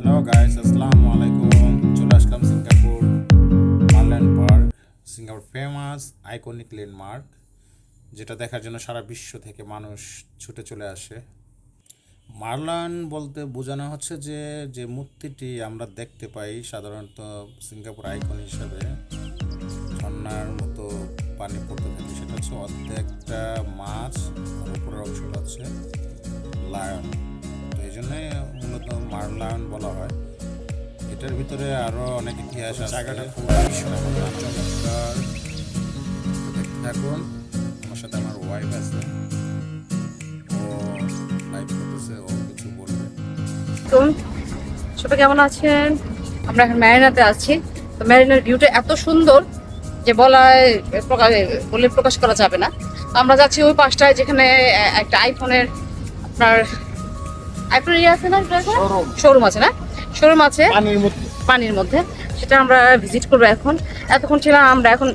Hello guys, আসসালামু আলাইকুম। চলে আসলাম Singapore Merlion park, Singapore famous iconic landmark, যেটা দেখার জন্য সারা বিশ্ব থেকে মানুষ ছুটে চলে আসে। মার্লান বলতে বোঝানো হচ্ছে যে যে মূর্তিটি আমরা দেখতে পাই সাধারণত সিঙ্গাপুর আইকন হিসাবে, ঝর্ণার মতো পানি পড়তে থাকে, সেটা হচ্ছে অর্ধেকটা মাছ আর উপরের অংশটা হচ্ছে লায়ন। তো এই জন্যই মূলত মার্লায়ন বলা হয়। এটার ভিতরে আরো অনেক ইতিহাস আছে। জায়গাটা খুবই সুন্দর, চমৎকার। দেখতে থাকুন। আমার সাথে আমার ওয়াইফ আছে, ও লাইভ করতেছে, ও কিছু বলবে। তো সবাই কেমন আছেন? আমরা এখন ম্যারিনাতে আছি। তো ম্যারিনার ভিউটা এত সুন্দর যে বলে প্রকাশ করা যাবে না। তো আমরা যাচ্ছি ওই পাশটায়, যেখানে একটা আইফোনের আপনার আইফোন আছে না, শোরুম আছে না, শোরুম আছে পানির মধ্যে, সেটা আমরা ভিজিট করবো এখন। এতক্ষণ ছিলাম আমরা, এখন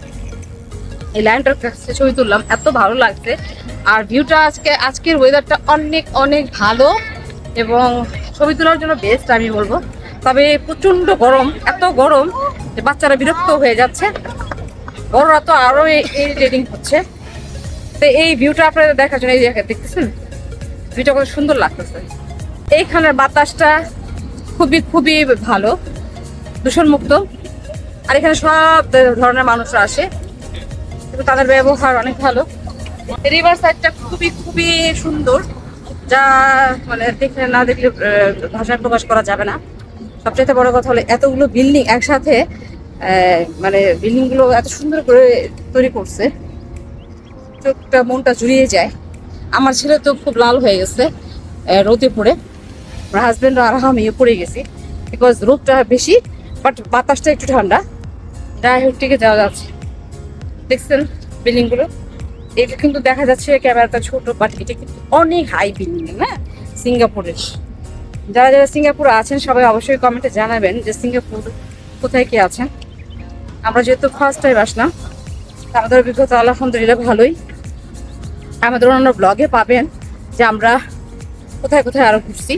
এই ল্যান্ডটার কাছে ছবি তুললাম, এত ভালো লাগছে। আর ভিউটা আজকের ওয়েদারটা অনেক অনেক ভালো এবং ছবি তোলার জন্য বেস্ট আমি বলবো। তবে প্রচন্ড গরম, এত গরম যে বাচ্চারা বিরক্ত হয়ে যাচ্ছে, বড়রা তো আরো ইরিটেটিং হচ্ছে। তো এই ভিউটা আপনারা দেখার জন্য এই জায়গায় দেখতেছেন, ভিউটা কত সুন্দর লাগতেছে। এইখানের বাতাসটা খুবই খুবই ভালো, দূষণমুক্ত। আর এখানে সব ধরনের মানুষরা আসে, কিন্তু তাদের ব্যবহার অনেক ভালো। রিভার সাইডটা খুবই খুবই সুন্দর, যা মানে দেখে না দেখলে ভাষায় প্রকাশ করা যাবে না। সবচেয়ে বড় কথা হলো এতগুলো বিল্ডিং একসাথে, মানে বিল্ডিং গুলো এত সুন্দর করে তৈরি করছে, চোখটা মনটা জুড়িয়ে যায়। আমার ছেলে তো খুব লাল হয়ে গেছে রোদে পড়ে, আমার হাজবেন্ড আর আমিও পড়ে গেছি, বিকজ রোদটা বেশি, বাট বাতাসটা একটু ঠান্ডা। যাই হোক, টিকে যাওয়া যাচ্ছে। দেখছেন বিল্ডিং গুলো, এটা কিন্তু দেখা যাচ্ছে ক্যামেরাটা ছোট, বাট এটা কিন্তু অনেক হাই বিল্ডিং না সিঙ্গাপুরের। যারা যারা সিঙ্গাপুরে আছেন সবাই অবশ্যই কমেন্টে জানাবেন যে সিঙ্গাপুর কোথায় কি আছেন। আমরা যেহেতু ফার্স্ট টাইম আসলাম, আমাদের অভিজ্ঞতা আলহামদুলিল্লাহ ভালোই। আমাদের অন্য ব্লগে পাবেন যে আমরা কোথায় কোথায় আরো ঘুরছি।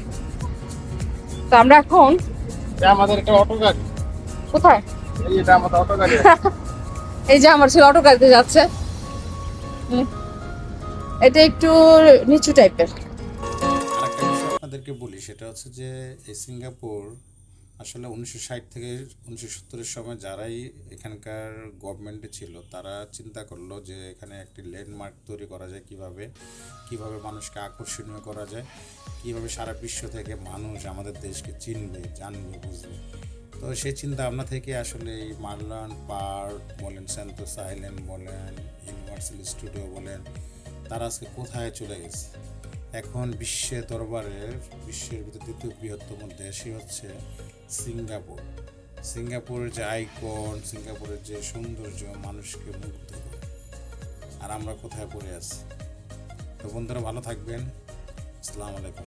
তো আমরা এখন আমাদের একটা অটো গাড়ি, কোথায়, এটা আমাদের অটো গাড়ি। এই যে আমার ছেলে অটো গাড়িতে যাচ্ছে। এটা একটু নিচু টাইপের। আরেকটা বিষয় আপনাদেরকে বলি, সেটা হচ্ছে যে এই সিঙ্গাপুর আসলে 1960 থেকে 1970-এর সময় যারাই এখানকার গভর্নমেন্টে ছিল, তারা চিন্তা করলো যে এখানে একটি ল্যান্ডমার্ক তৈরি করা যায়, কিভাবে মানুষকে আকর্ষণীয় করা যায়, কিভাবে সারা বিশ্ব থেকে মানুষ আমাদের দেশকে চিনবে, জানবে, বুঝবে। তো সেই চিন্তা ভাবনা থেকে আসলে এই মার্লান পার্ক বলেন, সেন্তোসা আইল্যান্ড বলেন, ইউনিভার্সাল স্টুডিও বলেন, তারা আজকে কোথায় চলে গেছে। এখন বিশ্বের ভিতর দ্বিতীয় বৃহত্তম দেশই হচ্ছে সিঙ্গাপুর। সিঙ্গাপুরের যে আইকন, সিঙ্গাপুরের যে সৌন্দর্য মানুষকে মুগ্ধ করে। আর আমরা কোথায় পড়ে আছি। তো বন্ধুরা, ভালো থাকবেন। আসসালামু আলাইকুম।